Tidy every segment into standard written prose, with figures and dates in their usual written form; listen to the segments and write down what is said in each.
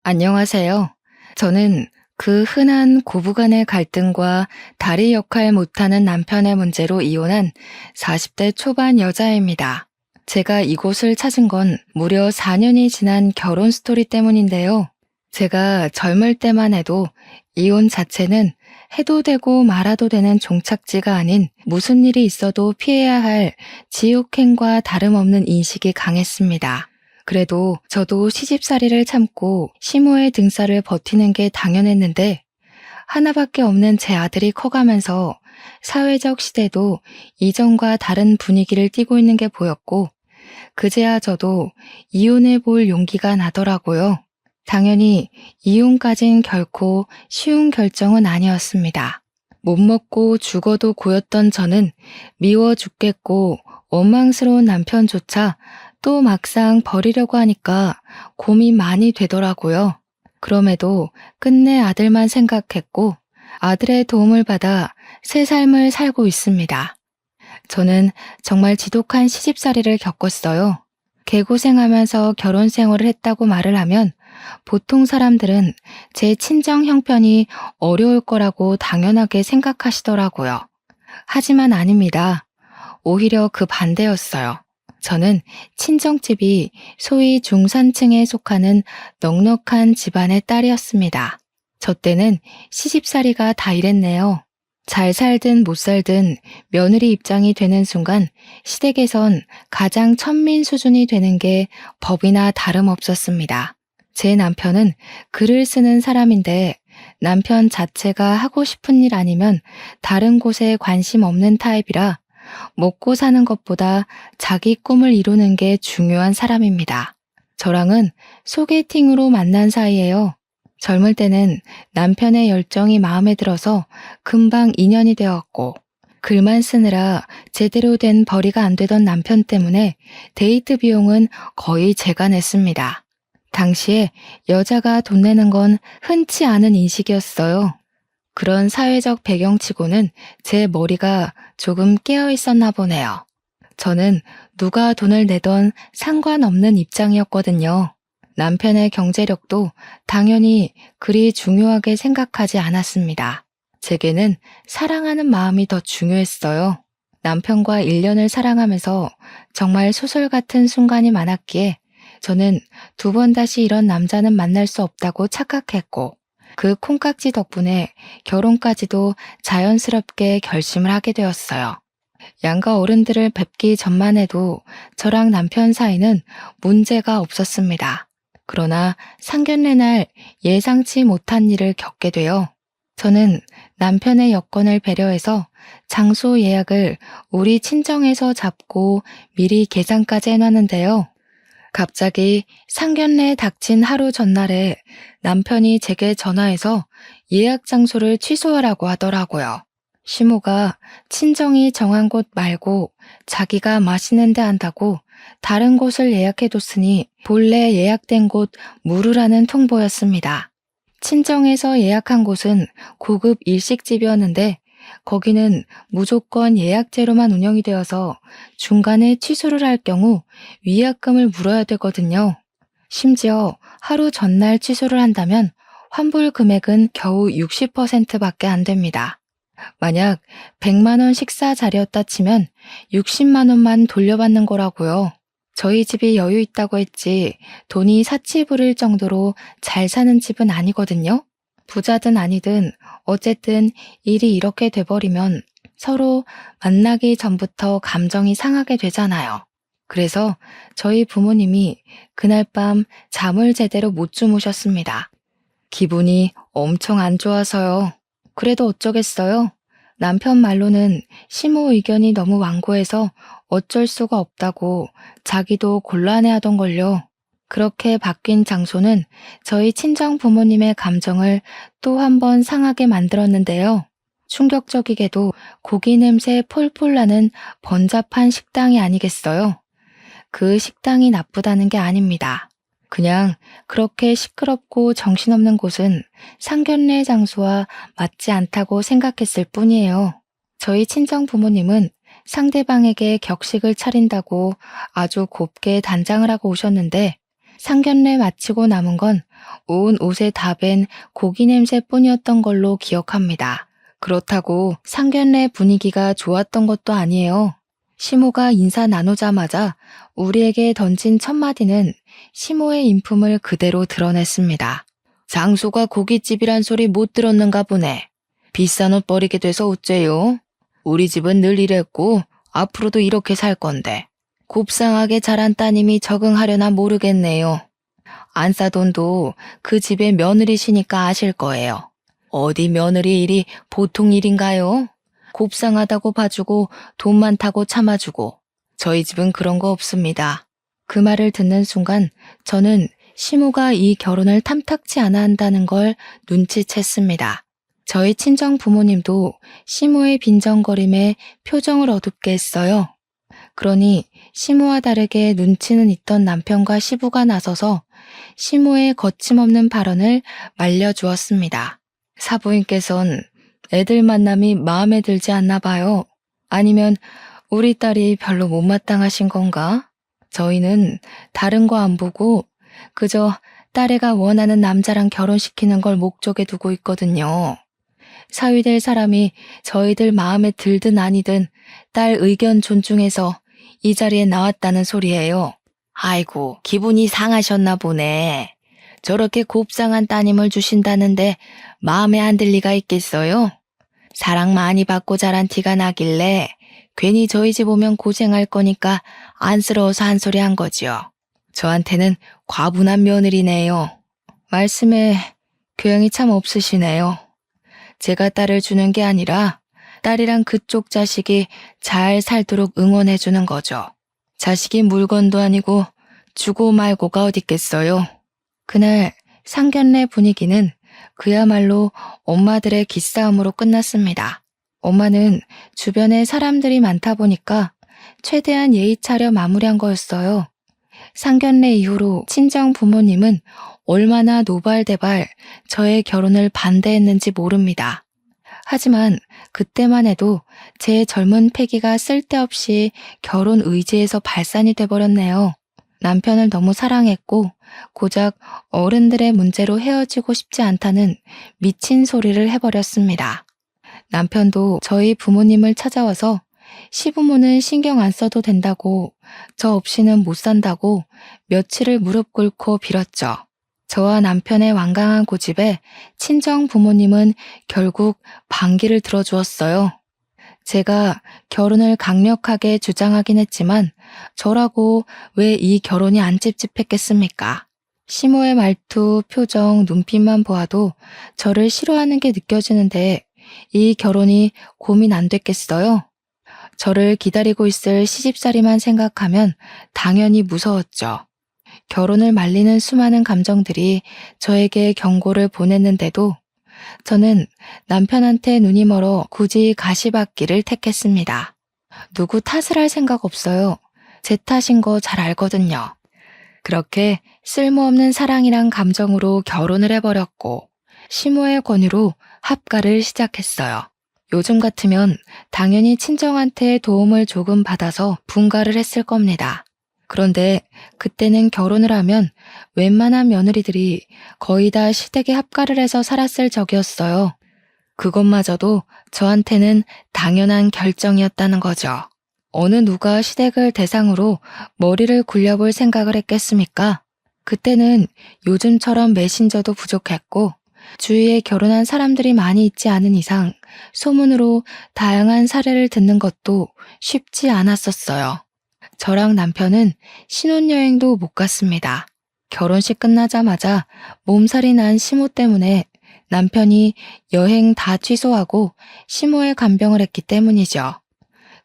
안녕하세요. 저는 그 흔한 고부간의 갈등과 다리 역할 못하는 남편의 문제로 이혼한 40대 초반 여자입니다. 제가 이곳을 찾은 건 무려 4년이 지난 결혼 스토리 때문인데요. 제가 젊을 때만 해도 이혼 자체는 해도 되고 말아도 되는 종착지가 아닌 무슨 일이 있어도 피해야 할 지옥행과 다름없는 인식이 강했습니다. 그래도 저도 시집살이를 참고 시모의 등살을 버티는 게 당연했는데 하나밖에 없는 제 아들이 커가면서 사회적 시대도 이전과 다른 분위기를 띠고 있는 게 보였고 그제야 저도 이혼해 볼 용기가 나더라고요. 당연히 이혼까진 결코 쉬운 결정은 아니었습니다. 못 먹고 죽어도 고였던 저는 미워 죽겠고 원망스러운 남편조차 또 막상 버리려고 하니까 고민 많이 되더라고요. 그럼에도 끝내 아들만 생각했고 아들의 도움을 받아 새 삶을 살고 있습니다. 저는 정말 지독한 시집살이를 겪었어요. 개고생하면서 결혼 생활을 했다고 말을 하면 보통 사람들은 제 친정 형편이 어려울 거라고 당연하게 생각하시더라고요. 하지만 아닙니다. 오히려 그 반대였어요. 저는 친정집이 소위 중산층에 속하는 넉넉한 집안의 딸이었습니다. 저 때는 시집살이가 다 이랬네요. 잘 살든 못 살든 며느리 입장이 되는 순간 시댁에선 가장 천민 수준이 되는 게 법이나 다름없었습니다. 제 남편은 글을 쓰는 사람인데 남편 자체가 하고 싶은 일 아니면 다른 곳에 관심 없는 타입이라 먹고 사는 것보다 자기 꿈을 이루는 게 중요한 사람입니다. 저랑은 소개팅으로 만난 사이예요. 젊을 때는 남편의 열정이 마음에 들어서 금방 인연이 되었고 글만 쓰느라 제대로 된 벌이가 안 되던 남편 때문에 데이트 비용은 거의 제가 냈습니다. 당시에 여자가 돈 내는 건 흔치 않은 인식이었어요. 그런 사회적 배경치고는 제 머리가 조금 깨어 있었나 보네요. 저는 누가 돈을 내던 상관없는 입장이었거든요. 남편의 경제력도 당연히 그리 중요하게 생각하지 않았습니다. 제게는 사랑하는 마음이 더 중요했어요. 남편과 1년을 사랑하면서 정말 소설 같은 순간이 많았기에 저는 2번 다시 이런 남자는 만날 수 없다고 착각했고 그 콩깍지 덕분에 결혼까지도 자연스럽게 결심을 하게 되었어요. 양가 어른들을 뵙기 전만 해도 저랑 남편 사이는 문제가 없었습니다. 그러나 상견례 날 예상치 못한 일을 겪게 되어 저는 남편의 여건을 배려해서 장소 예약을 우리 친정에서 잡고 미리 계산까지 해놨는데요. 갑자기 상견례 닥친 하루 전날에 남편이 제게 전화해서 예약 장소를 취소하라고 하더라고요. 시모가 친정이 정한 곳 말고 자기가 맛있는 데 한다고 다른 곳을 예약해뒀으니 본래 예약된 곳 물으라는 통보였습니다. 친정에서 예약한 곳은 고급 일식집이었는데 거기는 무조건 예약제로만 운영이 되어서 중간에 취소를 할 경우 위약금을 물어야 되거든요. 심지어 하루 전날 취소를 한다면 환불 금액은 겨우 60%밖에 안 됩니다. 만약 100만 원 식사 자리였다 치면 60만 원만 돌려받는 거라고요. 저희 집이 여유 있다고 했지 돈이 사치 부릴 정도로 잘 사는 집은 아니거든요. 부자든 아니든 어쨌든 일이 이렇게 돼버리면 서로 만나기 전부터 감정이 상하게 되잖아요. 그래서 저희 부모님이 그날 밤 잠을 제대로 못 주무셨습니다. 기분이 엄청 안 좋아서요. 그래도 어쩌겠어요. 남편 말로는 시모 의견이 너무 완고해서 어쩔 수가 없다고 자기도 곤란해하던걸요. 그렇게 바뀐 장소는 저희 친정 부모님의 감정을 또 한 번 상하게 만들었는데요. 충격적이게도 고기 냄새 폴폴 나는 번잡한 식당이 아니겠어요. 그 식당이 나쁘다는 게 아닙니다. 그냥 그렇게 시끄럽고 정신없는 곳은 상견례 장소와 맞지 않다고 생각했을 뿐이에요. 저희 친정 부모님은 상대방에게 격식을 차린다고 아주 곱게 단장을 하고 오셨는데 상견례 마치고 남은 건 온 옷에 다 밴 고기 냄새뿐이었던 걸로 기억합니다. 그렇다고 상견례 분위기가 좋았던 것도 아니에요. 시모가 인사 나누자마자 우리에게 던진 첫 마디는 시모의 인품을 그대로 드러냈습니다. 장소가 고깃집이란 소리 못 들었는가 보네. 비싼 옷 버리게 돼서 어째요? 우리 집은 늘 이랬고 앞으로도 이렇게 살 건데. 곱상하게 자란 따님이 적응하려나 모르겠네요. 안 싸돈도 그 집의 며느리시니까 아실 거예요. 어디 며느리 일이 보통 일인가요? 곱상하다고 봐주고 돈 많다고 참아주고. 저희 집은 그런 거 없습니다. 그 말을 듣는 순간 저는 시모가 이 결혼을 탐탁치 않아 한다는 걸 눈치챘습니다. 저희 친정 부모님도 시모의 빈정거림에 표정을 어둡게 했어요. 그러니 시모와 다르게 눈치는 있던 남편과 시부가 나서서 시모의 거침없는 발언을 말려주었습니다. 사부인께선 애들 만남이 마음에 들지 않나 봐요. 아니면 우리 딸이 별로 못마땅하신 건가? 저희는 다른 거 안 보고 그저 딸애가 원하는 남자랑 결혼시키는 걸 목적에 두고 있거든요. 사위될 사람이 저희들 마음에 들든 아니든 딸 의견 존중해서 이 자리에 나왔다는 소리예요. 아이고, 기분이 상하셨나 보네. 저렇게 곱상한 따님을 주신다는데 마음에 안 들 리가 있겠어요? 사랑 많이 받고 자란 티가 나길래 괜히 저희 집 오면 고생할 거니까 안쓰러워서 한 소리 한 거지요. 저한테는 과분한 며느리네요. 말씀에 교양이 참 없으시네요. 제가 딸을 주는 게 아니라 딸이랑 그쪽 자식이 잘 살도록 응원해주는 거죠. 자식이 물건도 아니고 주고 말고가 어딨겠어요. 그날 상견례 분위기는 그야말로 엄마들의 기싸움으로 끝났습니다. 엄마는 주변에 사람들이 많다 보니까 최대한 예의 차려 마무리한 거였어요. 상견례 이후로 친정 부모님은 얼마나 노발대발 저의 결혼을 반대했는지 모릅니다. 하지만 그때만 해도 제 젊은 패기가 쓸데없이 결혼 의지에서 발산이 돼버렸네요. 남편을 너무 사랑했고 고작 어른들의 문제로 헤어지고 싶지 않다는 미친 소리를 해버렸습니다. 남편도 저희 부모님을 찾아와서 시부모는 신경 안 써도 된다고, 저 없이는 못 산다고 며칠을 무릎 꿇고 빌었죠. 저와 남편의 완강한 고집에 친정 부모님은 결국 반기를 들어주었어요. 제가 결혼을 강력하게 주장하긴 했지만 저라고 왜 이 결혼이 안 찝찝했겠습니까? 시모의 말투, 표정, 눈빛만 보아도 저를 싫어하는 게 느껴지는데 이 결혼이 고민 안 됐겠어요? 저를 기다리고 있을 시집살이만 생각하면 당연히 무서웠죠. 결혼을 말리는 수많은 감정들이 저에게 경고를 보냈는데도 저는 남편한테 눈이 멀어 굳이 가시밭길을 택했습니다. 누구 탓을 할 생각 없어요. 제 탓인 거 잘 알거든요. 그렇게 쓸모없는 사랑이란 감정으로 결혼을 해버렸고 시모의 권유로 합가를 시작했어요. 요즘 같으면 당연히 친정한테 도움을 조금 받아서 분가를 했을 겁니다. 그런데 그때는 결혼을 하면 웬만한 며느리들이 거의 다 시댁에 합가를 해서 살았을 적이었어요. 그것마저도 저한테는 당연한 결정이었다는 거죠. 어느 누가 시댁을 대상으로 머리를 굴려볼 생각을 했겠습니까? 그때는 요즘처럼 메신저도 부족했고 주위에 결혼한 사람들이 많이 있지 않은 이상 소문으로 다양한 사례를 듣는 것도 쉽지 않았었어요. 저랑 남편은 신혼여행도 못 갔습니다. 결혼식 끝나자마자 몸살이 난 시모 때문에 남편이 여행 다 취소하고 시모에 간병을 했기 때문이죠.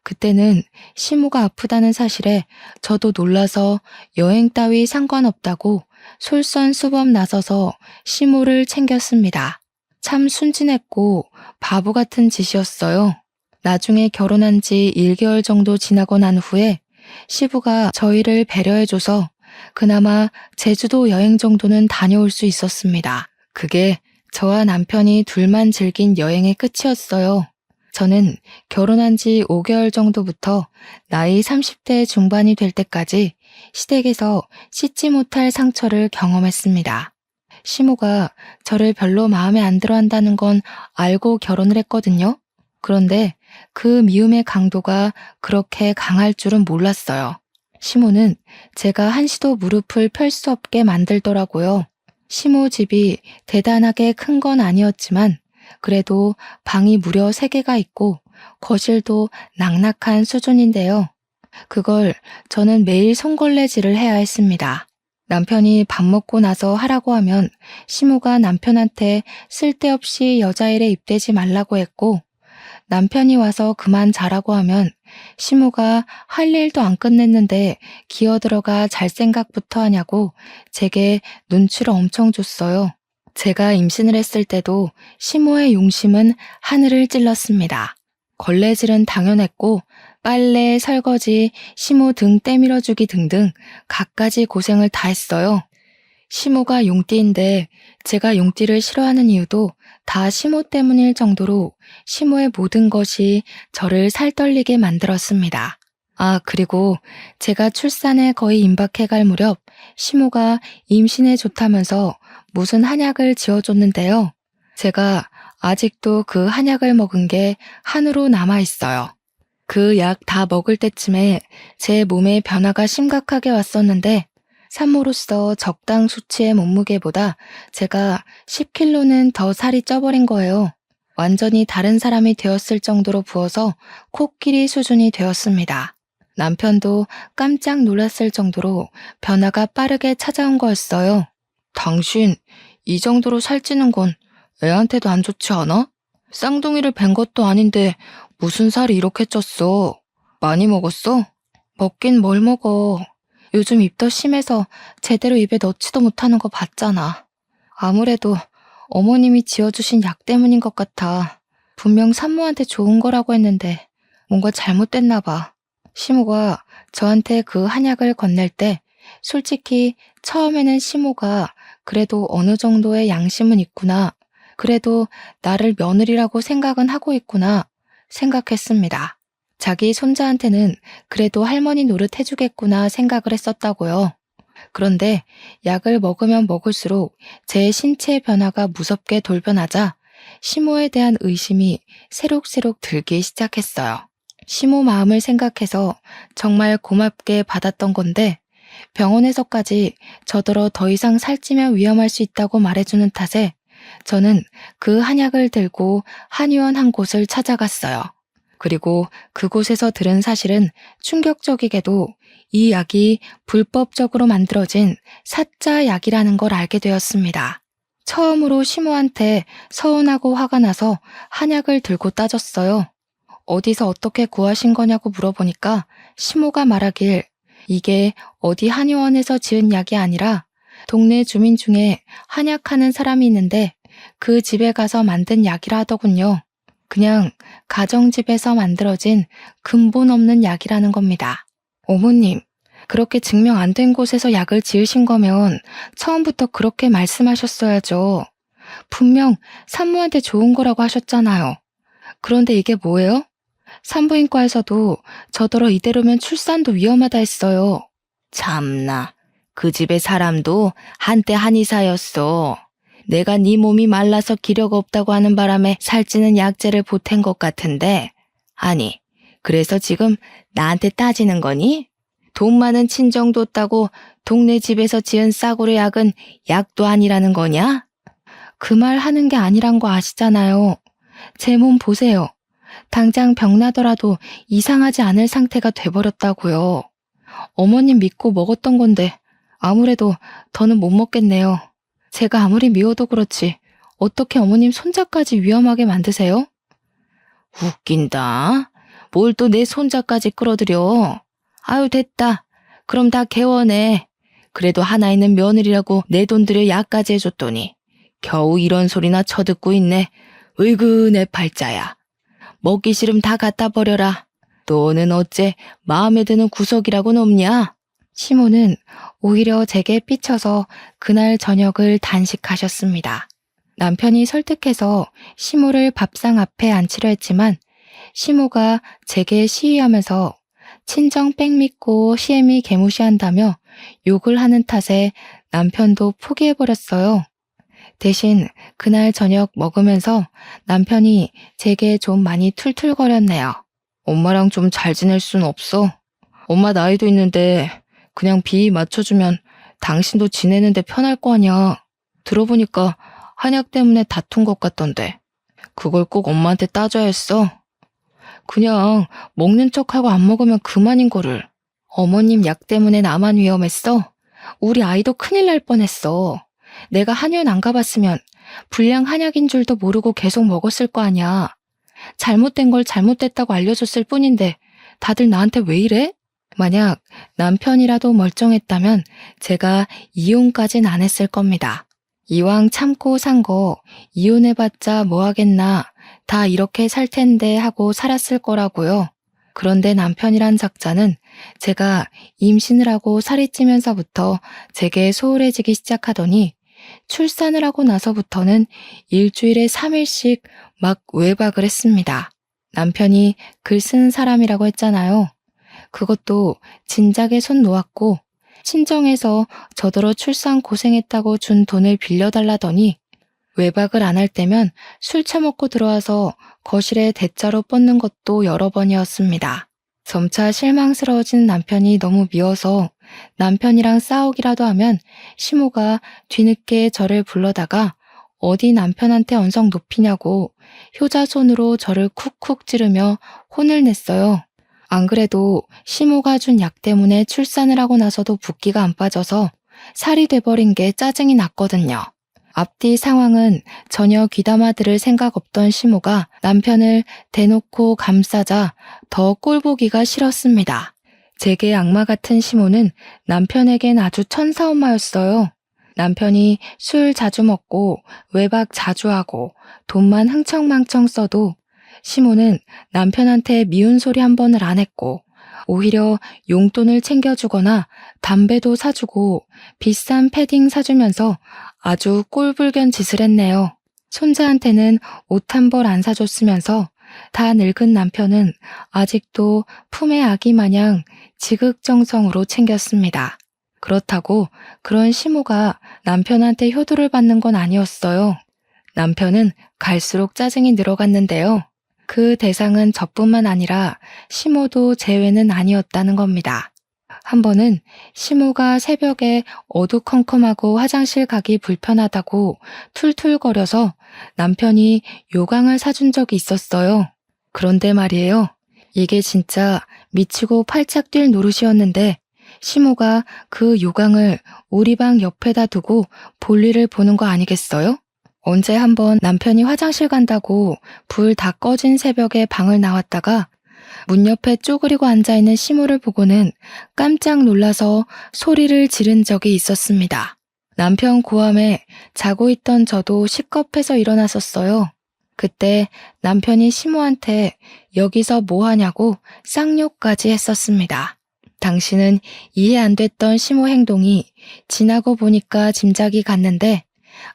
그때는 시모가 아프다는 사실에 저도 놀라서 여행 따위 상관없다고 솔선수범 나서서 시모를 챙겼습니다. 참 순진했고 바보 같은 짓이었어요. 나중에 결혼한 지 1개월 정도 지나고 난 후에 시부가 저희를 배려해줘서 그나마 제주도 여행 정도는 다녀올 수 있었습니다. 그게 저와 남편이 둘만 즐긴 여행의 끝이었어요. 저는 결혼한 지 5개월 정도부터 나이 30대 중반이 될 때까지 시댁에서 씻지 못할 상처를 경험했습니다. 시모가 저를 별로 마음에 안 들어 한다는 건 알고 결혼을 했거든요. 그런데 그 미움의 강도가 그렇게 강할 줄은 몰랐어요. 시모는 제가 한시도 무릎을 펼 수 없게 만들더라고요. 시모 집이 대단하게 큰 건 아니었지만 그래도 방이 무려 3개가 있고 거실도 낙낙한 수준인데요. 그걸 저는 매일 손걸레질을 해야 했습니다. 남편이 밥 먹고 나서 하라고 하면 시모가 남편한테 쓸데없이 여자일에 입대지 말라고 했고, 남편이 와서 그만 자라고 하면 시모가 할 일도 안 끝냈는데 기어들어가 잘 생각부터 하냐고 제게 눈치를 엄청 줬어요. 제가 임신을 했을 때도 시모의 용심은 하늘을 찔렀습니다. 걸레질은 당연했고 빨래, 설거지, 시모 등 때밀어주기 등등 갖가지 고생을 다 했어요. 시모가 용띠인데 제가 용띠를 싫어하는 이유도 다 시모 때문일 정도로 시모의 모든 것이 저를 살떨리게 만들었습니다. 아, 그리고 제가 출산에 거의 임박해 갈 무렵 시모가 임신에 좋다면서 무슨 한약을 지어줬는데요. 제가 아직도 그 한약을 먹은 게 한으로 남아있어요. 그 약 다 먹을 때쯤에 제 몸에 변화가 심각하게 왔었는데 산모로서 적당 수치의 몸무게보다 제가 10kg는 더 살이 쪄버린 거예요. 완전히 다른 사람이 되었을 정도로 부어서 코끼리 수준이 되었습니다. 남편도 깜짝 놀랐을 정도로 변화가 빠르게 찾아온 거였어요. 당신, 이 정도로 살찌는 건 애한테도 안 좋지 않아? 쌍둥이를 뵌 것도 아닌데 무슨 살이 이렇게 쪘어? 많이 먹었어? 먹긴 뭘 먹어. 요즘 입덧 심해서 제대로 입에 넣지도 못하는 거 봤잖아. 아무래도 어머님이 지어주신 약 때문인 것 같아. 분명 산모한테 좋은 거라고 했는데 뭔가 잘못됐나 봐. 시모가 저한테 그 한약을 건넬 때 솔직히 처음에는 시모가 그래도 어느 정도의 양심은 있구나. 그래도 나를 며느리라고 생각은 하고 있구나 생각했습니다. 자기 손자한테는 그래도 할머니 노릇 해주겠구나 생각을 했었다고요. 그런데 약을 먹으면 먹을수록 제 신체 변화가 무섭게 돌변하자 시모에 대한 의심이 새록새록 들기 시작했어요. 시모 마음을 생각해서 정말 고맙게 받았던 건데 병원에서까지 저더러 더 이상 살찌면 위험할 수 있다고 말해주는 탓에 저는 그 한약을 들고 한의원 한 곳을 찾아갔어요. 그리고 그곳에서 들은 사실은 충격적이게도 이 약이 불법적으로 만들어진 사짜 약이라는 걸 알게 되었습니다. 처음으로 시모한테 서운하고 화가 나서 한약을 들고 따졌어요. 어디서 어떻게 구하신 거냐고 물어보니까 시모가 말하길 이게 어디 한의원에서 지은 약이 아니라 동네 주민 중에 한약하는 사람이 있는데 그 집에 가서 만든 약이라 하더군요. 그냥 가정집에서 만들어진 근본 없는 약이라는 겁니다. 어머님, 그렇게 증명 안 된 곳에서 약을 지으신 거면 처음부터 그렇게 말씀하셨어야죠. 분명 산모한테 좋은 거라고 하셨잖아요. 그런데 이게 뭐예요? 산부인과에서도 저더러 이대로면 출산도 위험하다 했어요. 참나, 그 집의 사람도 한때 한의사였어. 내가 네 몸이 말라서 기력 없다고 하는 바람에 살찌는 약재를 보탠 것 같은데, 아니, 그래서 지금 나한테 따지는 거니? 돈 많은 친정 뒀다고 동네 집에서 지은 싸구려 약은 약도 아니라는 거냐? 그 말 하는 게 아니란 거 아시잖아요. 제 몸 보세요. 당장 병나더라도 이상하지 않을 상태가 돼버렸다고요. 어머님 믿고 먹었던 건데 아무래도 더는 못 먹겠네요. 제가 아무리 미워도 그렇지 어떻게 어머님 손자까지 위험하게 만드세요? 웃긴다. 뭘 또 내 손자까지 끌어들여. 아유 됐다. 그럼 다 개원해. 그래도 하나 있는 며느리라고 내 돈 들여 약까지 해줬더니 겨우 이런 소리나 쳐듣고 있네. 으이그 내 팔자야. 먹기 싫음 다 갖다 버려라. 너는 어째 마음에 드는 구석이라고는 없냐? 시모는 오히려 제게 삐쳐서 그날 저녁을 단식하셨습니다. 남편이 설득해서 시모를 밥상 앞에 앉히려 했지만 시모가 제게 시위하면서 친정 빽 믿고 시애미 개무시한다며 욕을 하는 탓에 남편도 포기해버렸어요. 대신 그날 저녁 먹으면서 남편이 제게 좀 많이 툴툴거렸네요. 엄마랑 좀 잘 지낼 순 없어? 엄마 나이도 있는데 그냥 비위 맞춰주면 당신도 지내는데 편할 거 아니야. 들어보니까 한약 때문에 다툰 것 같던데. 그걸 꼭 엄마한테 따져야 했어? 그냥 먹는 척하고 안 먹으면 그만인 거를. 어머님 약 때문에 나만 위험했어? 우리 아이도 큰일 날 뻔했어. 내가 한의원 안 가봤으면 불량 한약인 줄도 모르고 계속 먹었을 거 아니야. 잘못된 걸 잘못됐다고 알려줬을 뿐인데 다들 나한테 왜 이래? 만약 남편이라도 멀쩡했다면 제가 이혼까진 안 했을 겁니다. 이왕 참고 산 거 이혼해봤자 뭐 하겠나, 다 이렇게 살 텐데 하고 살았을 거라고요. 그런데 남편이란 작자는 제가 임신을 하고 살이 찌면서부터 제게 소홀해지기 시작하더니 출산을 하고 나서부터는 일주일에 3일씩 막 외박을 했습니다. 남편이 글 쓰는 사람이라고 했잖아요. 그것도 진작에 손 놓았고 친정에서 저더러 출산 고생했다고 준 돈을 빌려달라더니 외박을 안 할 때면 술 처먹고 들어와서 거실에 대자로 뻗는 것도 여러 번이었습니다. 점차 실망스러워진 남편이 너무 미워서 남편이랑 싸우기라도 하면 시모가 뒤늦게 저를 불러다가 어디 남편한테 언성 높이냐고 효자손으로 저를 쿡쿡 찌르며 혼을 냈어요. 안 그래도 시모가 준 약 때문에 출산을 하고 나서도 붓기가 안 빠져서 살이 돼버린 게 짜증이 났거든요. 앞뒤 상황은 전혀 귀담아 들을 생각 없던 시모가 남편을 대놓고 감싸자 더 꼴보기가 싫었습니다. 제게 악마 같은 시모는 남편에겐 아주 천사엄마였어요. 남편이 술 자주 먹고 외박 자주 하고 돈만 흥청망청 써도 시모는 남편한테 미운 소리 한 번을 안 했고 오히려 용돈을 챙겨주거나 담배도 사주고 비싼 패딩 사주면서 아주 꼴불견 짓을 했네요. 손자한테는 옷 한 벌 안 사줬으면서 다 늙은 남편은 아직도 품의 아기 마냥 지극정성으로 챙겼습니다. 그렇다고 그런 시모가 남편한테 효도를 받는 건 아니었어요. 남편은 갈수록 짜증이 늘어갔는데요. 그 대상은 저뿐만 아니라 시모도 제외는 아니었다는 겁니다. 한 번은 시모가 새벽에 어두컴컴하고 화장실 가기 불편하다고 툴툴거려서 남편이 요강을 사준 적이 있었어요. 그런데 말이에요. 이게 진짜 미치고 팔짝 뛸 노릇이었는데 시모가 그 요강을 우리 방 옆에다 두고 볼일을 보는 거 아니겠어요? 언제 한번 남편이 화장실 간다고 불 다 꺼진 새벽에 방을 나왔다가 문 옆에 쪼그리고 앉아있는 시모를 보고는 깜짝 놀라서 소리를 지른 적이 있었습니다. 남편 고함에 자고 있던 저도 식겁해서 일어났었어요. 그때 남편이 시모한테 여기서 뭐 하냐고 쌍욕까지 했었습니다. 당신은 이해 안 됐던 시모 행동이 지나고 보니까 짐작이 갔는데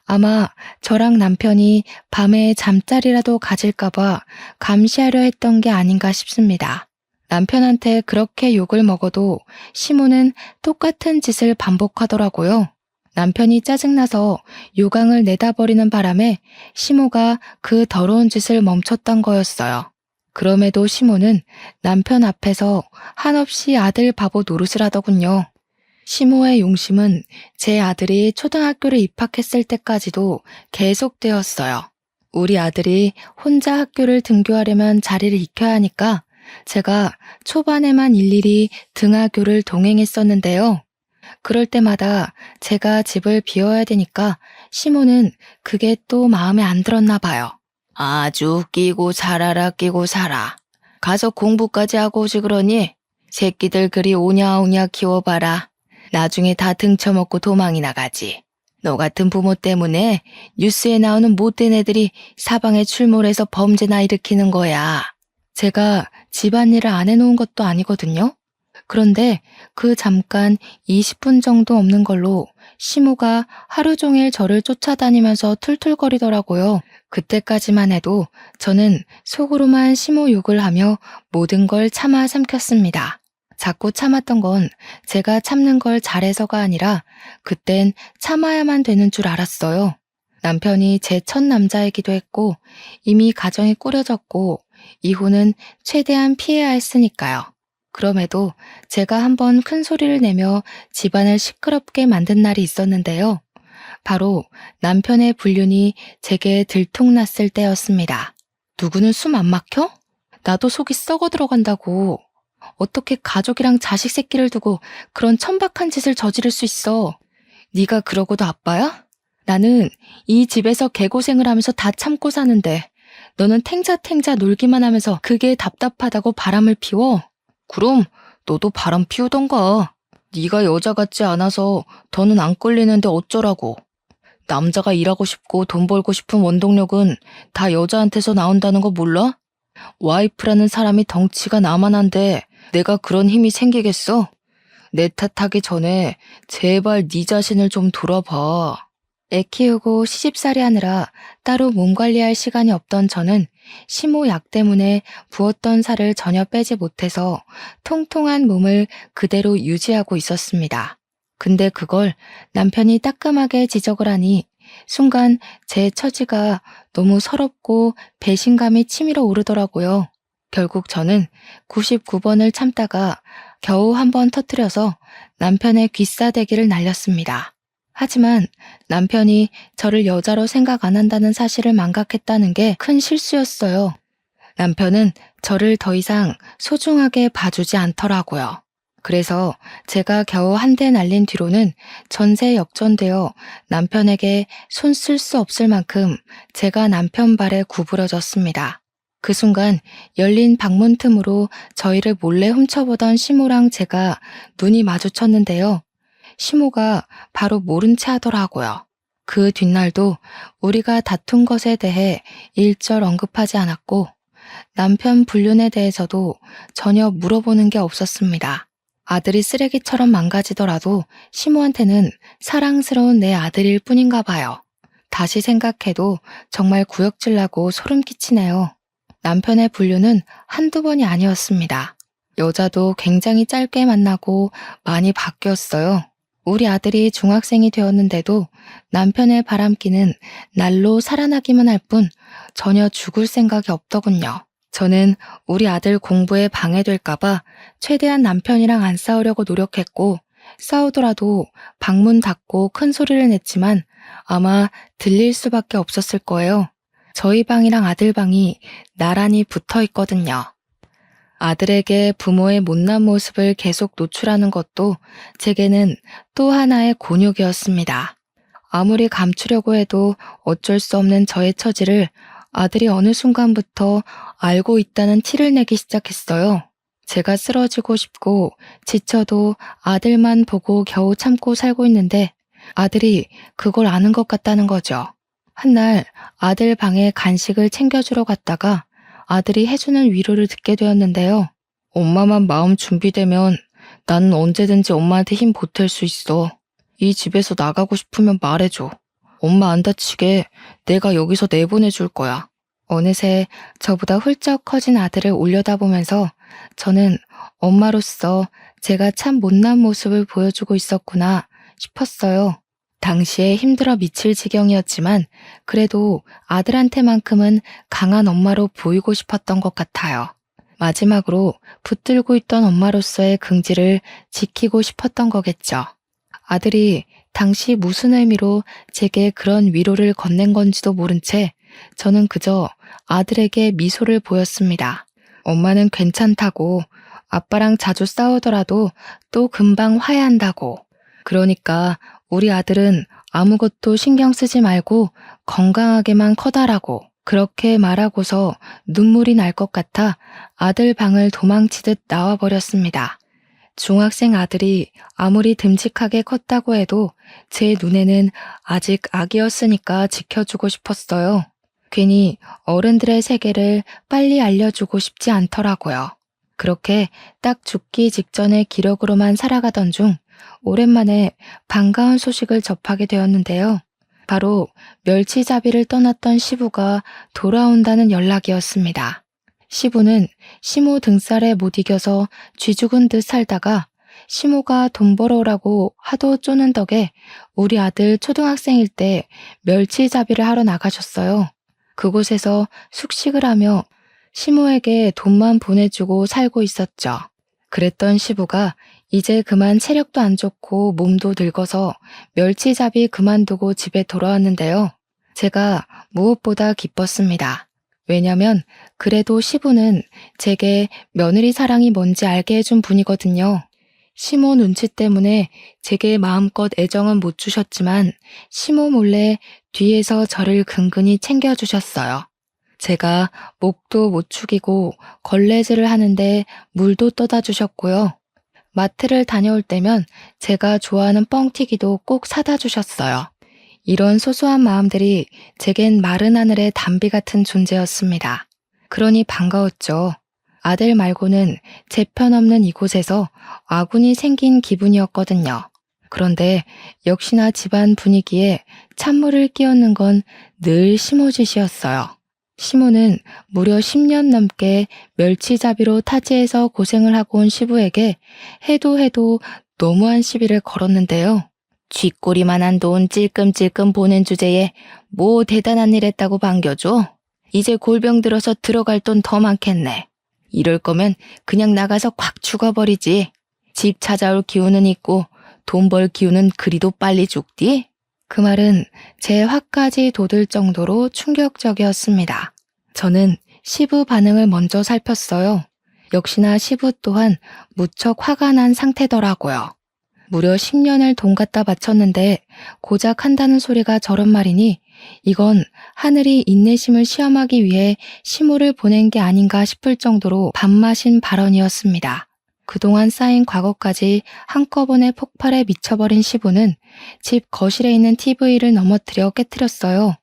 아마 저랑 남편이 밤에 잠자리라도 가질까봐 감시하려 했던 게 아닌가 싶습니다. 남편한테 그렇게 욕을 먹어도 시모는 똑같은 짓을 반복하더라고요. 남편이 짜증나서 요강을 내다버리는 바람에 시모가 그 더러운 짓을 멈췄던 거였어요. 그럼에도 시모는 남편 앞에서 한없이 아들 바보 노릇을 하더군요. 시모의 용심은 제 아들이 초등학교를 입학했을 때까지도 계속되었어요. 우리 아들이 혼자 학교를 등교하려면 자리를 익혀야 하니까 제가 초반에만 일일이 등하교를 동행했었는데요. 그럴 때마다 제가 집을 비워야 되니까 시모는 그게 또 마음에 안 들었나 봐요. 아주 끼고 살아라 끼고 살아. 가서 공부까지 하고 오지 그러니 새끼들 그리 오냐오냐 키워봐라. 나중에 다 등쳐먹고 도망이 나가지. 너 같은 부모 때문에 뉴스에 나오는 못된 애들이 사방에 출몰해서 범죄나 일으키는 거야. 제가 집안일을 안 해놓은 것도 아니거든요. 그런데 그 잠깐 20분 정도 없는 걸로 시모가 하루 종일 저를 쫓아다니면서 툴툴거리더라고요. 그때까지만 해도 저는 속으로만 시모 욕을 하며 모든 걸 참아 삼켰습니다. 자꾸 참았던 건 제가 참는 걸 잘해서가 아니라 그땐 참아야만 되는 줄 알았어요. 남편이 제 첫 남자이기도 했고 이미 가정이 꾸려졌고 이혼은 최대한 피해야 했으니까요. 그럼에도 제가 한번 큰 소리를 내며 집안을 시끄럽게 만든 날이 있었는데요. 바로 남편의 불륜이 제게 들통났을 때였습니다. 누구는 숨 안 막혀? 나도 속이 썩어 들어간다고. 어떻게 가족이랑 자식 새끼를 두고 그런 천박한 짓을 저지를 수 있어? 네가 그러고도 아빠야? 나는 이 집에서 개고생을 하면서 다 참고 사는데 너는 탱자탱자 놀기만 하면서 그게 답답하다고 바람을 피워? 그럼 너도 바람 피우던가. 네가 여자 같지 않아서 더는 안 끌리는데 어쩌라고. 남자가 일하고 싶고 돈 벌고 싶은 원동력은 다 여자한테서 나온다는 거 몰라? 와이프라는 사람이 덩치가 나만한데 내가 그런 힘이 생기겠어? 내 탓하기 전에 제발 네 자신을 좀 돌아봐. 애 키우고 시집살이 하느라 따로 몸 관리할 시간이 없던 저는 심호 약 때문에 부었던 살을 전혀 빼지 못해서 통통한 몸을 그대로 유지하고 있었습니다. 근데 그걸 남편이 따끔하게 지적을 하니 순간 제 처지가 너무 서럽고 배신감이 치밀어 오르더라고요. 결국 저는 99번을 참다가 겨우 한 번 터뜨려서 남편의 귀싸대기를 날렸습니다. 하지만 남편이 저를 여자로 생각 안 한다는 사실을 망각했다는 게 큰 실수였어요. 남편은 저를 더 이상 소중하게 봐주지 않더라고요. 그래서 제가 겨우 한 대 날린 뒤로는 전세 역전되어 남편에게 손 쓸 수 없을 만큼 제가 남편 발에 구부러졌습니다. 그 순간 열린 방문 틈으로 저희를 몰래 훔쳐보던 시모랑 제가 눈이 마주쳤는데요. 시모가 바로 모른 체 하더라고요. 그 뒷날도 우리가 다툰 것에 대해 일절 언급하지 않았고 남편 불륜에 대해서도 전혀 물어보는 게 없었습니다. 아들이 쓰레기처럼 망가지더라도 시모한테는 사랑스러운 내 아들일 뿐인가 봐요. 다시 생각해도 정말 구역질나고 소름 끼치네요. 남편의 불륜은 한두 번이 아니었습니다. 여자도 굉장히 짧게 만나고 많이 바뀌었어요. 우리 아들이 중학생이 되었는데도 남편의 바람기는 날로 살아나기만 할 뿐 전혀 죽을 생각이 없더군요. 저는 우리 아들 공부에 방해될까봐 최대한 남편이랑 안 싸우려고 노력했고 싸우더라도 방문 닫고 큰 소리를 냈지만 아마 들릴 수밖에 없었을 거예요. 저희 방이랑 아들 방이 나란히 붙어 있거든요. 아들에게 부모의 못난 모습을 계속 노출하는 것도 제게는 또 하나의 곤욕이었습니다. 아무리 감추려고 해도 어쩔 수 없는 저의 처지를 아들이 어느 순간부터 알고 있다는 티를 내기 시작했어요. 제가 쓰러지고 싶고 지쳐도 아들만 보고 겨우 참고 살고 있는데 아들이 그걸 아는 것 같다는 거죠. 한날 아들 방에 간식을 챙겨주러 갔다가 아들이 해주는 위로를 듣게 되었는데요. 엄마만 마음 준비되면 나는 언제든지 엄마한테 힘 보탤 수 있어. 이 집에서 나가고 싶으면 말해줘. 엄마 안 다치게 내가 여기서 내보내줄 거야. 어느새 저보다 훌쩍 커진 아들을 올려다보면서 저는 엄마로서 제가 참 못난 모습을 보여주고 있었구나 싶었어요. 당시에 힘들어 미칠 지경이었지만 그래도 아들한테만큼은 강한 엄마로 보이고 싶었던 것 같아요. 마지막으로 붙들고 있던 엄마로서의 긍지를 지키고 싶었던 거겠죠. 아들이 당시 무슨 의미로 제게 그런 위로를 건넨 건지도 모른 채 저는 그저 아들에게 미소를 보였습니다. 엄마는 괜찮다고, 아빠랑 자주 싸우더라도 또 금방 화해한다고. 그러니까 우리 아들은 아무것도 신경 쓰지 말고 건강하게만 커다라고. 그렇게 말하고서 눈물이 날 것 같아 아들 방을 도망치듯 나와버렸습니다. 중학생 아들이 아무리 듬직하게 컸다고 해도 제 눈에는 아직 아기였으니까 지켜주고 싶었어요. 괜히 어른들의 세계를 빨리 알려주고 싶지 않더라고요. 그렇게 딱 죽기 직전의 기력으로만 살아가던 중 오랜만에 반가운 소식을 접하게 되었는데요. 바로 멸치잡이를 떠났던 시부가 돌아온다는 연락이었습니다. 시부는 시모 등살에 못 이겨서 쥐죽은 듯 살다가 시모가 돈 벌어오라고 하도 쪼는 덕에 우리 아들 초등학생일 때 멸치잡이를 하러 나가셨어요. 그곳에서 숙식을 하며 시모에게 돈만 보내주고 살고 있었죠. 그랬던 시부가 이제 그만 체력도 안 좋고 몸도 늙어서 멸치잡이 그만두고 집에 돌아왔는데요. 제가 무엇보다 기뻤습니다. 왜냐면 그래도 시부는 제게 며느리 사랑이 뭔지 알게 해준 분이거든요. 시모 눈치 때문에 제게 마음껏 애정은 못 주셨지만 시모 몰래 뒤에서 저를 근근히 챙겨주셨어요. 제가 목도 못 축이고 걸레질을 하는데 물도 떠다 주셨고요. 마트를 다녀올 때면 제가 좋아하는 뻥튀기도 꼭 사다 주셨어요. 이런 소소한 마음들이 제겐 마른 하늘의 담비 같은 존재였습니다. 그러니 반가웠죠. 아들 말고는 제 편 없는 이곳에서 아군이 생긴 기분이었거든요. 그런데 역시나 집안 분위기에 찬물을 끼얹는 건 늘 시모 짓이었어요. 시모는 무려 10년 넘게 멸치잡이로 타지에서 고생을 하고 온 시부에게 해도 너무한 시비를 걸었는데요. 쥐꼬리만한 돈 찔끔찔끔 보낸 주제에 뭐 대단한 일 했다고 반겨줘? 이제 골병 들어서 들어갈 돈 더 많겠네. 이럴 거면 그냥 나가서 콱 죽어버리지. 집 찾아올 기운은 있고 돈 벌 기운은 그리도 빨리 죽디? 그 말은 제 화까지 돋을 정도로 충격적이었습니다. 저는 시부 반응을 먼저 살폈어요. 역시나 시부 또한 무척 화가 난 상태더라고요. 무려 10년을 돈 갖다 바쳤는데 고작 한다는 소리가 저런 말이니 이건 하늘이 인내심을 시험하기 위해 시모를 보낸 게 아닌가 싶을 정도로 밥맛인 발언이었습니다. 그동안 쌓인 과거까지 한꺼번에 폭발해 미쳐버린 시부는 집 거실에 있는 TV를 넘어뜨려 깨트렸어요.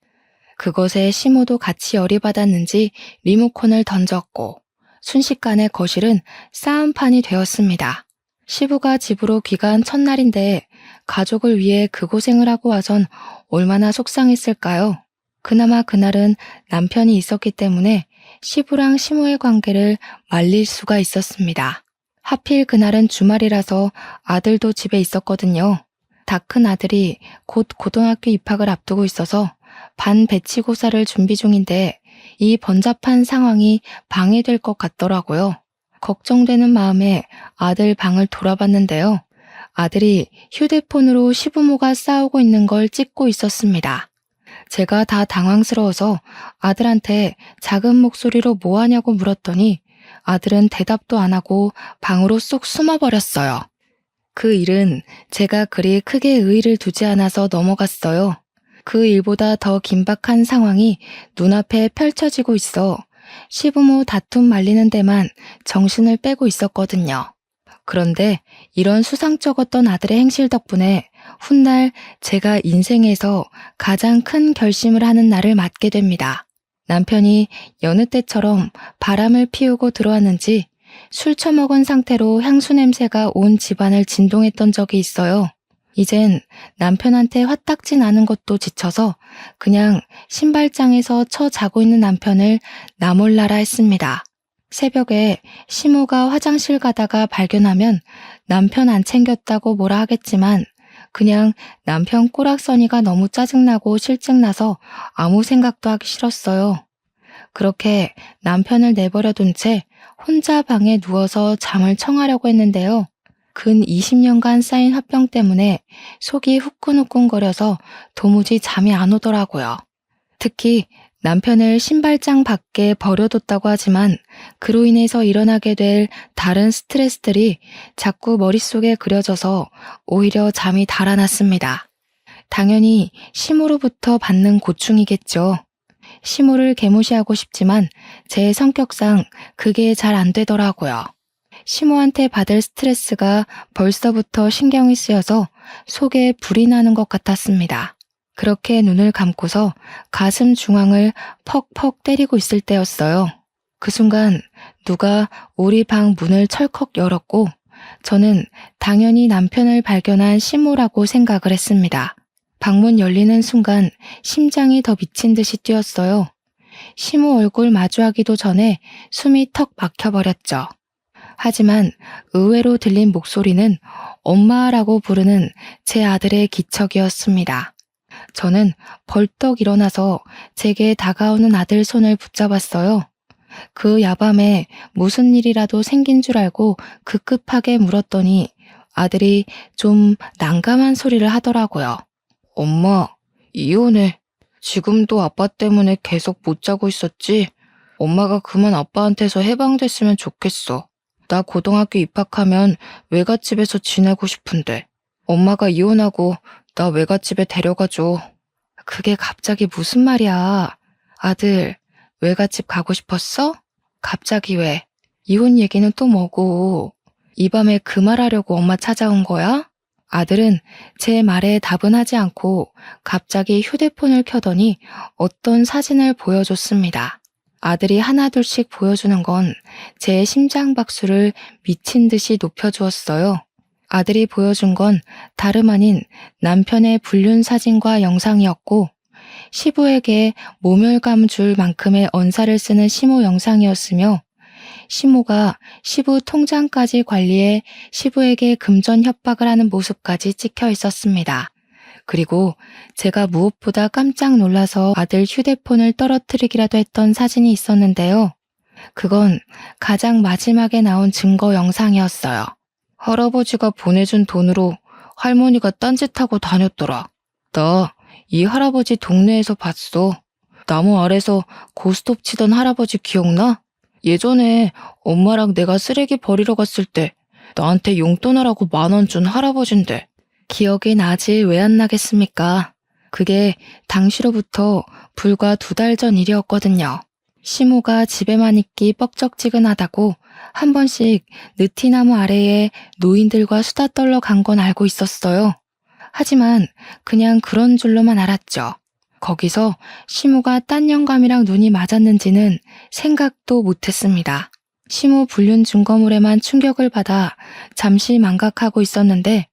그것에 시모도 같이 열이 받았는지 리모컨을 던졌고 순식간에 거실은 싸움판이 되었습니다. 시부가 집으로 귀가한 첫날인데 가족을 위해 그 고생을 하고 와선 얼마나 속상했을까요? 그나마 그날은 남편이 있었기 때문에 시부랑 시모의 관계를 말릴 수가 있었습니다. 하필 그날은 주말이라서 아들도 집에 있었거든요. 다 큰 아들이 곧 고등학교 입학을 앞두고 있어서 반배치고사를 준비 중인데 이 번잡한 상황이 방해될 것 같더라고요. 걱정되는 마음에 아들 방을 돌아봤는데요. 아들이 휴대폰으로 시부모가 싸우고 있는 걸 찍고 있었습니다. 제가 다 당황스러워서 아들한테 작은 목소리로 뭐 하냐고 물었더니 아들은 대답도 안 하고 방으로 쏙 숨어버렸어요. 그 일은 제가 그리 크게 의의를 두지 않아서 넘어갔어요. 그 일보다 더 긴박한 상황이 눈앞에 펼쳐지고 있어 시부모 다툼 말리는 데만 정신을 빼고 있었거든요. 그런데 이런 수상쩍었던 아들의 행실 덕분에 훗날 제가 인생에서 가장 큰 결심을 하는 날을 맞게 됩니다. 남편이 여느 때처럼 바람을 피우고 들어왔는지 술 처먹은 상태로 향수 냄새가 온 집안을 진동했던 적이 있어요. 이젠 남편한테 화딱지 나는 것도 지쳐서 그냥 신발장에서 처 자고 있는 남편을 나몰라라 했습니다. 새벽에 시모가 화장실 가다가 발견하면 남편 안 챙겼다고 뭐라 하겠지만 그냥 남편 꼬락서니가 너무 짜증나고 실증나서 아무 생각도 하기 싫었어요. 그렇게 남편을 내버려둔 채 혼자 방에 누워서 잠을 청하려고 했는데요. 근 20년간 쌓인 화병 때문에 속이 후끈후끈거려서 도무지 잠이 안 오더라고요. 특히 남편을 신발장 밖에 버려뒀다고 하지만 그로 인해서 일어나게 될 다른 스트레스들이 자꾸 머릿속에 그려져서 오히려 잠이 달아났습니다. 당연히 시모로부터 받는 고충이겠죠. 시모를 개무시하고 싶지만 제 성격상 그게 잘 안 되더라고요. 시모한테 받을 스트레스가 벌써부터 신경이 쓰여서 속에 불이 나는 것 같았습니다. 그렇게 눈을 감고서 가슴 중앙을 퍽퍽 때리고 있을 때였어요. 그 순간 누가 우리 방 문을 철컥 열었고 저는 당연히 남편을 발견한 시모라고 생각을 했습니다. 방문 열리는 순간 심장이 더 미친 듯이 뛰었어요. 시모 얼굴 마주하기도 전에 숨이 턱 막혀버렸죠. 하지만 의외로 들린 목소리는 엄마라고 부르는 제 아들의 기척이었습니다. 저는 벌떡 일어나서 제게 다가오는 아들 손을 붙잡았어요. 그 야밤에 무슨 일이라도 생긴 줄 알고 급급하게 물었더니 아들이 좀 난감한 소리를 하더라고요. 엄마, 이혼해. 지금도 아빠 때문에 계속 못 자고 있었지? 엄마가 그만 아빠한테서 해방됐으면 좋겠어. 나 고등학교 입학하면 외갓집에서 지내고 싶은데. 엄마가 이혼하고 나 외갓집에 데려가줘. 그게 갑자기 무슨 말이야. 아들, 외갓집 가고 싶었어? 갑자기 왜? 이혼 얘기는 또 뭐고? 이 밤에 그 말하려고 엄마 찾아온 거야? 아들은 제 말에 답은 하지 않고 갑자기 휴대폰을 켜더니 어떤 사진을 보여줬습니다. 아들이 하나둘씩 보여주는 건 제 심장 박수를 미친 듯이 높여주었어요. 아들이 보여준 건 다름 아닌 남편의 불륜 사진과 영상이었고 시부에게 모멸감 줄 만큼의 언사를 쓰는 시모 영상이었으며 시모가 시부 통장까지 관리해 시부에게 금전 협박을 하는 모습까지 찍혀 있었습니다. 그리고 제가 무엇보다 깜짝 놀라서 아들 휴대폰을 떨어뜨리기라도 했던 사진이 있었는데요. 그건 가장 마지막에 나온 증거 영상이었어요. 할아버지가 보내준 돈으로 할머니가 딴짓하고 다녔더라. 나 이 할아버지 동네에서 봤어. 나무 아래서 고스톱 치던 할아버지 기억나? 예전에 엄마랑 내가 쓰레기 버리러 갔을 때 나한테 용돈 하라고 10,000원 준 할아버진데. 기억이 나지 왜 안 나겠습니까? 그게 당시로부터 불과 2달 전 일이었거든요. 시모가 집에만 있기 뻑적지근하다고 한 번씩 느티나무 아래에 노인들과 수다 떨러 간 건 알고 있었어요. 하지만 그냥 그런 줄로만 알았죠. 거기서 시모가 딴 영감이랑 눈이 맞았는지는 생각도 못했습니다. 시모 불륜 증거물에만 충격을 받아 잠시 망각하고 있었는데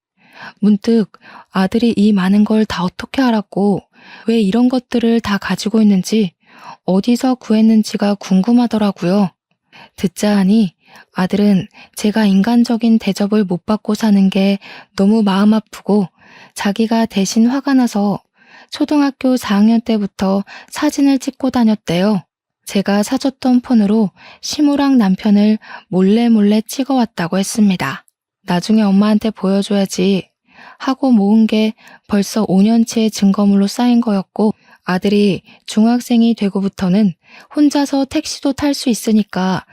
문득 아들이 이 많은 걸 다 어떻게 알았고 왜 이런 것들을 다 가지고 있는지 어디서 구했는지가 궁금하더라고요. 듣자 하니 아들은 제가 인간적인 대접을 못 받고 사는 게 너무 마음 아프고 자기가 대신 화가 나서 초등학교 4학년 때부터 사진을 찍고 다녔대요. 제가 사줬던 폰으로 시모랑 남편을 몰래 찍어왔다고 했습니다. 나중에 엄마한테 보여줘야지 하고 모은 게 벌써 5년치의 증거물로 쌓인 거였고 아들이 중학생이 되고부터는 혼자서 택시도 탈 수 있으니까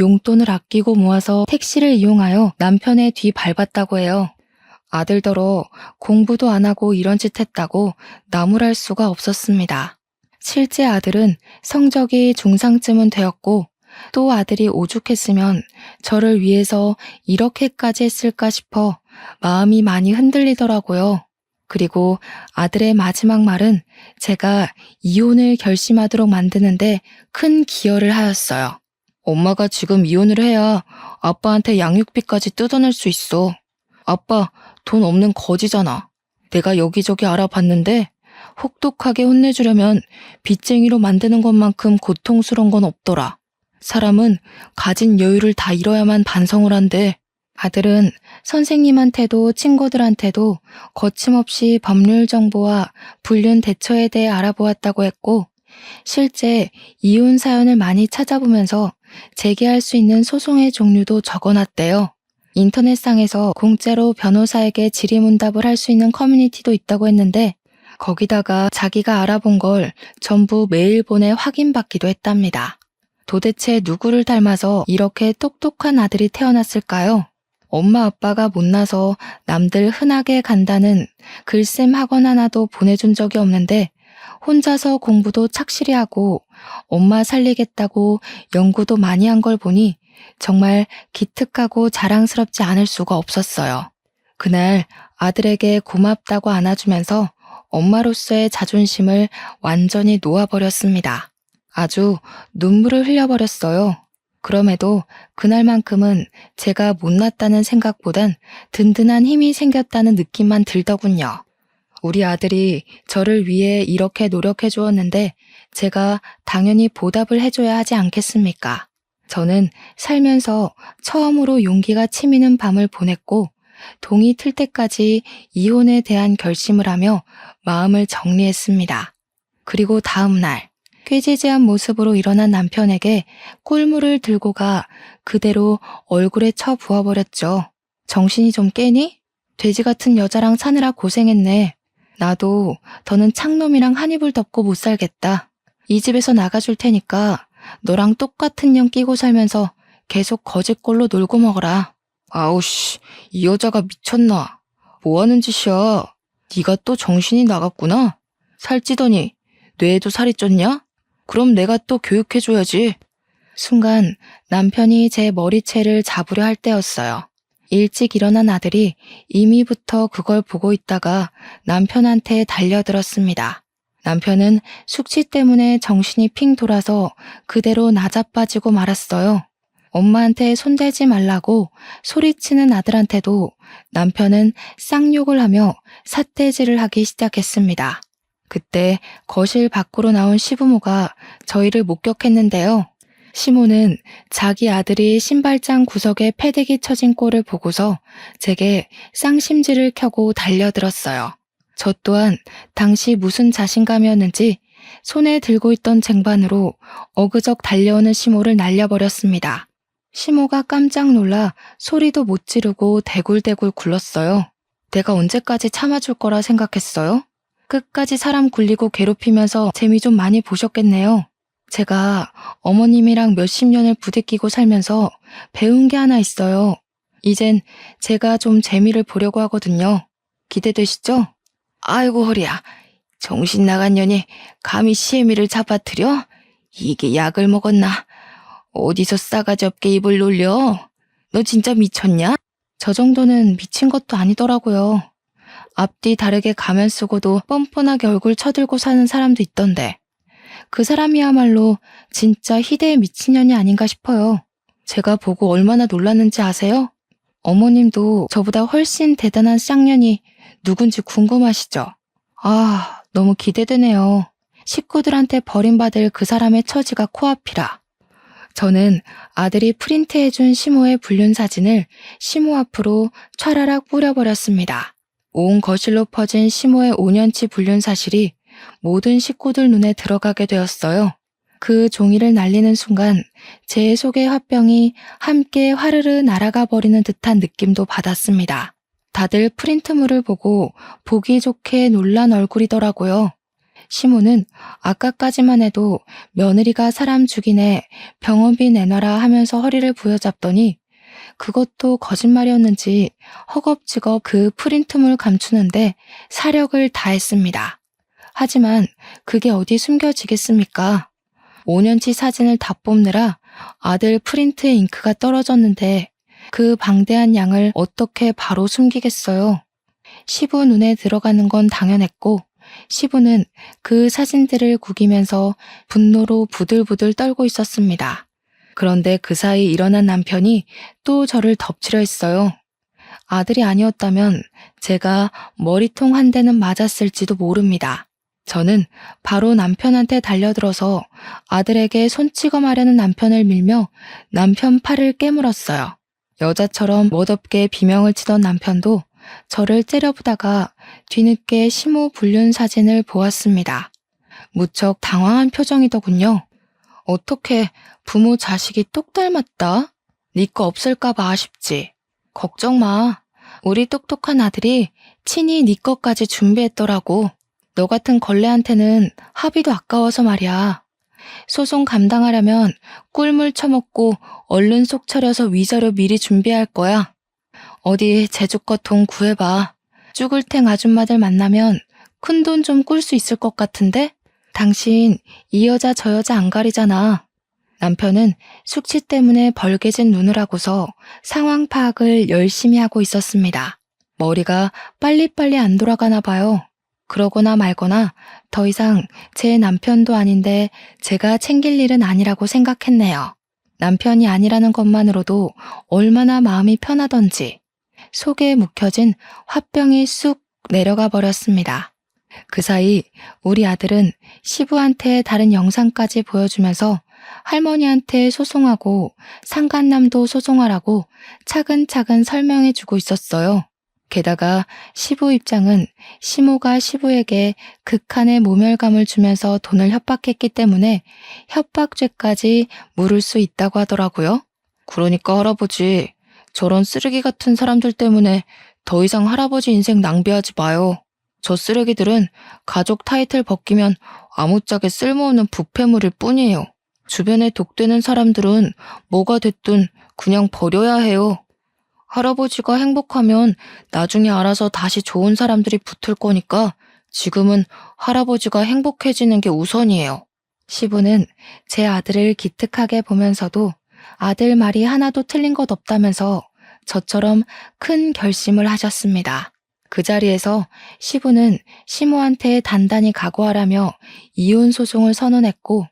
용돈을 아끼고 모아서 택시를 이용하여 남편의 뒤 밟았다고 해요. 아들더러 공부도 안 하고 이런 짓 했다고 나무랄 수가 없었습니다. 실제 아들은 성적이 중상쯤은 되었고 또 아들이 오죽했으면 저를 위해서 이렇게까지 했을까 싶어 마음이 많이 흔들리더라고요. 그리고 아들의 마지막 말은 제가 이혼을 결심하도록 만드는데 큰 기여를 하였어요. 엄마가 지금 이혼을 해야 아빠한테 양육비까지 뜯어낼 수 있어. 아빠 돈 없는 거지잖아. 내가 여기저기 알아봤는데 혹독하게 혼내주려면 빚쟁이로 만드는 것만큼 고통스러운 건 없더라. 사람은 가진 여유를 다 잃어야만 반성을 한대. 아들은 선생님한테도 친구들한테도 거침없이 법률 정보와 불륜 대처에 대해 알아보았다고 했고 실제 이혼 사연을 많이 찾아보면서 제기할 수 있는 소송의 종류도 적어놨대요. 인터넷상에서 공짜로 변호사에게 질의응답을 할 수 있는 커뮤니티도 있다고 했는데 거기다가 자기가 알아본 걸 전부 메일 보내 확인받기도 했답니다. 도대체 누구를 닮아서 이렇게 똑똑한 아들이 태어났을까요? 엄마 아빠가 못나서 남들 흔하게 간다는 글쌤 학원 하나도 보내준 적이 없는데 혼자서 공부도 착실히 하고 엄마 살리겠다고 연구도 많이 한 걸 보니 정말 기특하고 자랑스럽지 않을 수가 없었어요. 그날 아들에게 고맙다고 안아주면서 엄마로서의 자존심을 완전히 놓아버렸습니다. 아주 눈물을 흘려버렸어요. 그럼에도 그날만큼은 제가 못났다는 생각보단 든든한 힘이 생겼다는 느낌만 들더군요. 우리 아들이 저를 위해 이렇게 노력해 주었는데 제가 당연히 보답을 해줘야 하지 않겠습니까? 저는 살면서 처음으로 용기가 치미는 밤을 보냈고 동이 틀 때까지 이혼에 대한 결심을 하며 마음을 정리했습니다. 그리고 다음 날 꾀지지한 모습으로 일어난 남편에게 꿀물을 들고 가 그대로 얼굴에 쳐 부어버렸죠. 정신이 좀 깨니? 돼지 같은 여자랑 사느라 고생했네. 나도 더는 창놈이랑 한 이불 덮고 못 살겠다. 이 집에서 나가줄 테니까 너랑 똑같은 년 끼고 살면서 계속 거짓골로 놀고 먹어라. 아우씨, 이 여자가 미쳤나? 뭐하는 짓이야? 네가 또 정신이 나갔구나? 살찌더니 뇌에도 살이 쪘냐? 그럼 내가 또 교육해줘야지. 순간 남편이 제 머리채를 잡으려 할 때였어요. 일찍 일어난 아들이 이미부터 그걸 보고 있다가 남편한테 달려들었습니다. 남편은 숙취 때문에 정신이 핑 돌아서 그대로 나자빠지고 말았어요. 엄마한테 손대지 말라고 소리치는 아들한테도 남편은 쌍욕을 하며 삿대질을 하기 시작했습니다. 그때 거실 밖으로 나온 시부모가 저희를 목격했는데요. 시모는 자기 아들이 신발장 구석에 패대기 쳐진 꼴을 보고서 제게 쌍심지를 켜고 달려들었어요. 저 또한 당시 무슨 자신감이었는지 손에 들고 있던 쟁반으로 어그적 달려오는 시모를 날려버렸습니다. 시모가 깜짝 놀라 소리도 못 지르고 대굴대굴 굴렀어요. 내가 언제까지 참아줄 거라 생각했어요? 끝까지 사람 굴리고 괴롭히면서 재미 좀 많이 보셨겠네요. 제가 어머님이랑 몇십 년을 부대끼고 살면서 배운 게 하나 있어요. 이젠 제가 좀 재미를 보려고 하거든요. 기대되시죠? 아이고 허리야. 정신 나간 년이 감히 시애미를 잡아뜨려? 이게 약을 먹었나? 어디서 싸가지 없게 입을 놀려? 너 진짜 미쳤냐? 저 정도는 미친 것도 아니더라고요. 앞뒤 다르게 가면 쓰고도 뻔뻔하게 얼굴 쳐들고 사는 사람도 있던데 그 사람이야말로 진짜 희대의 미친년이 아닌가 싶어요. 제가 보고 얼마나 놀랐는지 아세요? 어머님도 저보다 훨씬 대단한 쌍년이 누군지 궁금하시죠? 아, 너무 기대되네요. 식구들한테 버림받을 그 사람의 처지가 코앞이라. 저는 아들이 프린트해준 시모의 불륜 사진을 시모 앞으로 촤라락 뿌려버렸습니다. 온 거실로 퍼진 시모의 5년치 불륜 사실이 모든 식구들 눈에 들어가게 되었어요. 그 종이를 날리는 순간 제 속의 화병이 함께 화르르 날아가 버리는 듯한 느낌도 받았습니다. 다들 프린트물을 보고 보기 좋게 놀란 얼굴이더라고요. 시모는 아까까지만 해도 며느리가 사람 죽이네 병원비 내놔라 하면서 허리를 부여잡더니 그것도 거짓말이었는지 허겁지겁 그 프린트물 감추는데 사력을 다했습니다. 하지만 그게 어디 숨겨지겠습니까? 5년치 사진을 다 뽑느라 아들 프린트에 잉크가 떨어졌는데 그 방대한 양을 어떻게 바로 숨기겠어요? 시부 눈에 들어가는 건 당연했고 시부는 그 사진들을 구기면서 분노로 부들부들 떨고 있었습니다. 그런데 그 사이 일어난 남편이 또 저를 덮치려 했어요. 아들이 아니었다면 제가 머리통 한 대는 맞았을지도 모릅니다. 저는 바로 남편한테 달려들어서 아들에게 손찌검하려는 남편을 밀며 남편 팔을 깨물었어요. 여자처럼 멋없게 비명을 치던 남편도 저를 째려보다가 뒤늦게 시모 불륜 사진을 보았습니다. 무척 당황한 표정이더군요. 어떻게 부모 자식이 똑 닮았다? 네 거 없을까봐 아쉽지. 걱정 마. 우리 똑똑한 아들이 친히 네 거까지 준비했더라고. 너 같은 걸레한테는 합의도 아까워서 말이야. 소송 감당하려면 꿀물 처먹고 얼른 속 차려서 위자료 미리 준비할 거야. 어디 제주껏 돈 구해봐. 쭈글탱 아줌마들 만나면 큰돈 좀 꿀 수 있을 것 같은데? 당신 이 여자 저 여자 안 가리잖아. 남편은 숙취 때문에 벌개진 눈을 하고서 상황 파악을 열심히 하고 있었습니다. 머리가 빨리빨리 안 돌아가나 봐요. 그러거나 말거나 더 이상 제 남편도 아닌데 제가 챙길 일은 아니라고 생각했네요. 남편이 아니라는 것만으로도 얼마나 마음이 편하던지 속에 묵혀진 화병이 쑥 내려가 버렸습니다. 그 사이 우리 아들은 시부한테 다른 영상까지 보여주면서 할머니한테 소송하고 상간남도 소송하라고 차근차근 설명해주고 있었어요. 게다가 시부 입장은 시모가 시부에게 극한의 모멸감을 주면서 돈을 협박했기 때문에 협박죄까지 물을 수 있다고 하더라고요. 그러니까 할아버지, 저런 쓰레기 같은 사람들 때문에 더 이상 할아버지 인생 낭비하지 마요. 저 쓰레기들은 가족 타이틀 벗기면 아무짝에 쓸모없는 부패물일 뿐이에요. 주변에 독되는 사람들은 뭐가 됐든 그냥 버려야 해요. 할아버지가 행복하면 나중에 알아서 다시 좋은 사람들이 붙을 거니까 지금은 할아버지가 행복해지는 게 우선이에요. 시부는 제 아들을 기특하게 보면서도 아들 말이 하나도 틀린 것 없다면서 저처럼 큰 결심을 하셨습니다. 그 자리에서 시부는 시모한테 단단히 각오하라며 이혼 소송을 선언했고,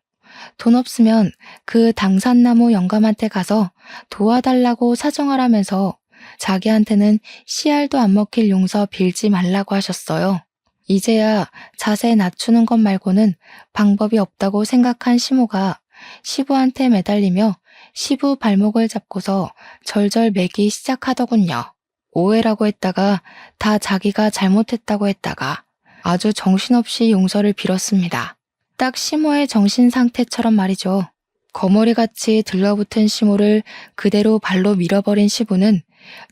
돈 없으면 그 당산나무 영감한테 가서 도와달라고 사정하라면서 자기한테는 씨알도 안 먹힐 용서 빌지 말라고 하셨어요. 이제야 자세 낮추는 것 말고는 방법이 없다고 생각한 시모가 시부한테 매달리며 시부 발목을 잡고서 절절 매기 시작하더군요. 오해라고 했다가 다 자기가 잘못했다고 했다가 아주 정신없이 용서를 빌었습니다. 딱 시모의 정신 상태처럼 말이죠. 거머리같이 들러붙은 시모를 그대로 발로 밀어버린 시부는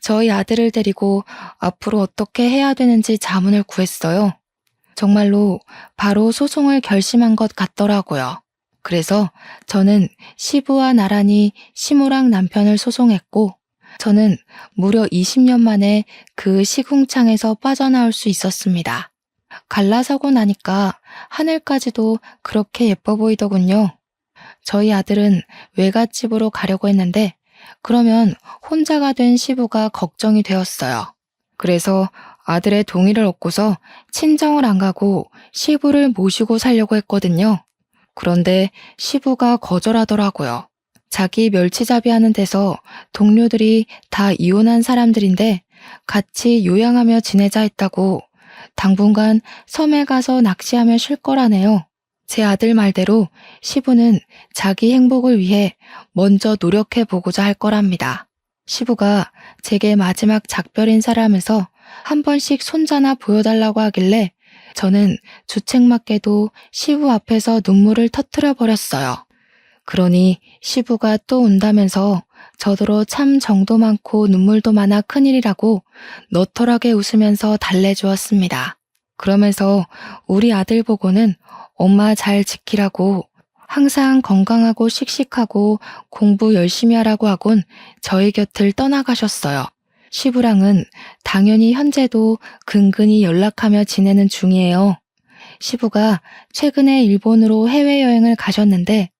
저희 아들을 데리고 앞으로 어떻게 해야 되는지 자문을 구했어요. 정말로 바로 소송을 결심한 것 같더라고요. 그래서 저는 시부와 나란히 시모랑 남편을 소송했고, 저는 무려 20년 만에 그 시궁창에서 빠져나올 수 있었습니다. 갈라서고 나니까 하늘까지도 그렇게 예뻐 보이더군요. 저희 아들은 외갓집으로 가려고 했는데 그러면 혼자가 된 시부가 걱정이 되었어요. 그래서 아들의 동의를 얻고서 친정을 안 가고 시부를 모시고 살려고 했거든요. 그런데 시부가 거절하더라고요. 자기 멸치잡이 하는 데서 동료들이 다 이혼한 사람들인데 같이 요양하며 지내자 했다고 당분간 섬에 가서 낚시하며 쉴 거라네요. 제 아들 말대로 시부는 자기 행복을 위해 먼저 노력해보고자 할 거랍니다. 시부가 제게 마지막 작별 인사를 하면서 한 번씩 손자나 보여달라고 하길래 저는 주책맞게도 시부 앞에서 눈물을 터뜨려 버렸어요. 그러니 시부가 또 운다면서 저더러 참 정도 많고 눈물도 많아 큰일이라고 너털하게 웃으면서 달래주었습니다. 그러면서 우리 아들 보고는 엄마 잘 지키라고 항상 건강하고 씩씩하고 공부 열심히 하라고 하곤 저희 곁을 떠나가셨어요. 시부랑은 당연히 현재도 근근히 연락하며 지내는 중이에요. 시부가 최근에 일본으로 해외여행을 가셨는데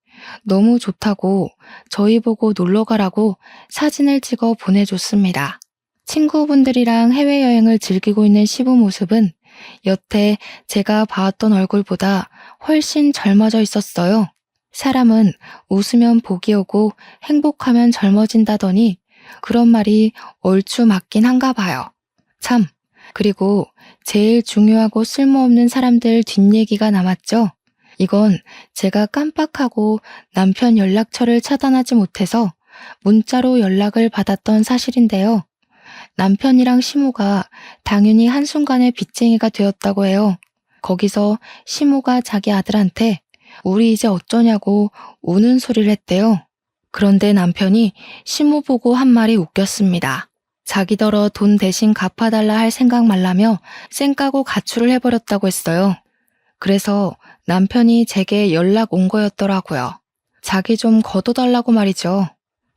너무 좋다고 저희 보고 놀러 가라고 사진을 찍어 보내줬습니다. 친구분들이랑 해외여행을 즐기고 있는 시부 모습은 여태 제가 봐왔던 얼굴보다 훨씬 젊어져 있었어요. 사람은 웃으면 복이 오고 행복하면 젊어진다더니 그런 말이 얼추 맞긴 한가 봐요. 참, 그리고 제일 중요하고 쓸모없는 사람들 뒷얘기가 남았죠. 이건 제가 깜빡하고 남편 연락처를 차단하지 못해서 문자로 연락을 받았던 사실인데요. 남편이랑 시모가 당연히 한순간에 빚쟁이가 되었다고 해요. 거기서 시모가 자기 아들한테 우리 이제 어쩌냐고 우는 소리를 했대요. 그런데 남편이 시모 보고 한 말이 웃겼습니다. 자기더러 돈 대신 갚아달라 할 생각 말라며 쌩까고 가출을 해버렸다고 했어요. 그래서 남편이 제게 연락 온 거였더라고요. 자기 좀 걷어달라고 말이죠.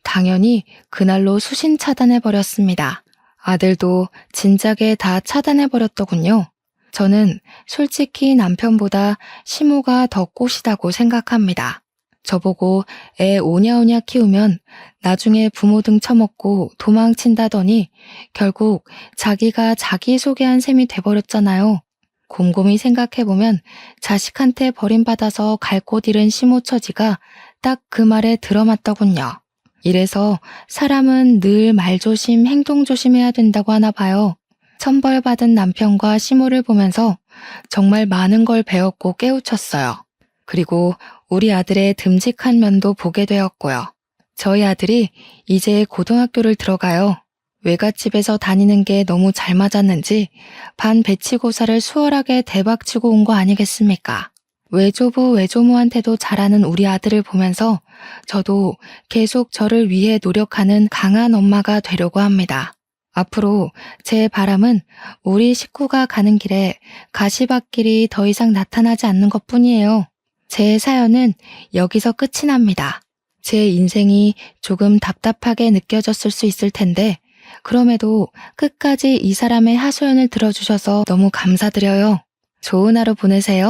당연히 그날로 수신 차단해버렸습니다. 아들도 진작에 다 차단해버렸더군요. 저는 솔직히 남편보다 시모가 더 꽃이다고 생각합니다. 저보고 애 오냐오냐 키우면 나중에 부모 등 처먹고 도망친다더니 결국 자기가 자기소개한 셈이 돼버렸잖아요. 곰곰이 생각해보면 자식한테 버림받아서 갈 곳 잃은 시모 처지가 딱 그 말에 들어맞더군요. 이래서 사람은 늘 말조심, 행동조심해야 된다고 하나 봐요. 천벌받은 남편과 시모를 보면서 정말 많은 걸 배웠고 깨우쳤어요. 그리고 우리 아들의 듬직한 면도 보게 되었고요. 저희 아들이 이제 고등학교를 들어가요. 외갓집에서 다니는 게 너무 잘 맞았는지 반 배치고사를 수월하게 대박치고 온 거 아니겠습니까? 외조부 외조모한테도 잘하는 우리 아들을 보면서 저도 계속 저를 위해 노력하는 강한 엄마가 되려고 합니다. 앞으로 제 바람은 우리 식구가 가는 길에 가시밭길이 더 이상 나타나지 않는 것뿐이에요. 제 사연은 여기서 끝이 납니다. 제 인생이 조금 답답하게 느껴졌을 수 있을 텐데 그럼에도 끝까지 이 사람의 하소연을 들어주셔서 너무 감사드려요. 좋은 하루 보내세요.